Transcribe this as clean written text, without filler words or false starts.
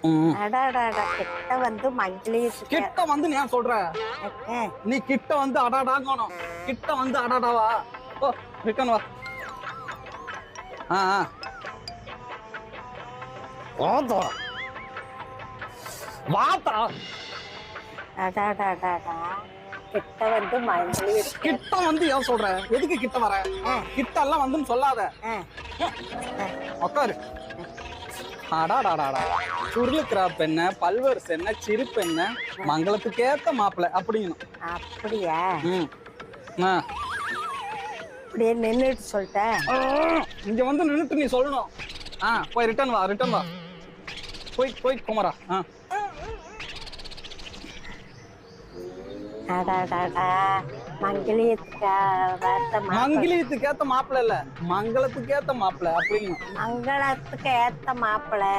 ம். அடாடாடா கிட்ட வந்து மங்கிலியத்துக்கு கிட்ட வந்து நீ ஏன் சொல்ற? நீ கிட்ட வந்து அடாடாங்கணும். கிட்ட வந்து அடாடாவா? ஓ ரிட்டர்ன் வா. ஆ ஆ. வாடா. வாடா. அடாடாடாடா கிட்ட வந்து மங்கிலியத்துக்கு கிட்ட வந்து ஏன் சொல்ற? எதுக்கு கிட்ட வர? கிட்ட எல்லாம் வந்துன்னு சொல்லாத. உட்காரு. அடாடாடாடா. சுருளு கிராப் என்ன, பல்வர்ஸ் என்ன, சிரிப்பு என்ன, மங்களத்துக்கு ஏத்த மாப்பிள்ளை அப்படிங்கணும். அப்படியா? ம். ஆ. அப்படியே நின்றுட்டு சொல்லிட்டேன். இங்க வந்து நின்னுட்டு நீ சொல்லணும். ஆ போய் ரிட்டர்ன் வா, ரிட்டர்ன் வா. போய் போய் குமரா. ஆ. அடாடாடா மங்கிலியத்துக்கு மங்கிலியத்துக்கு ஏத்த மாப்பிள்ளை இல்ல, மங்களத்துக்கு ஏத்த மாப்பிள்ளை அப்படிங்கணும். மங்களத்துக்கு ஏத்த மாப்பிள்ளை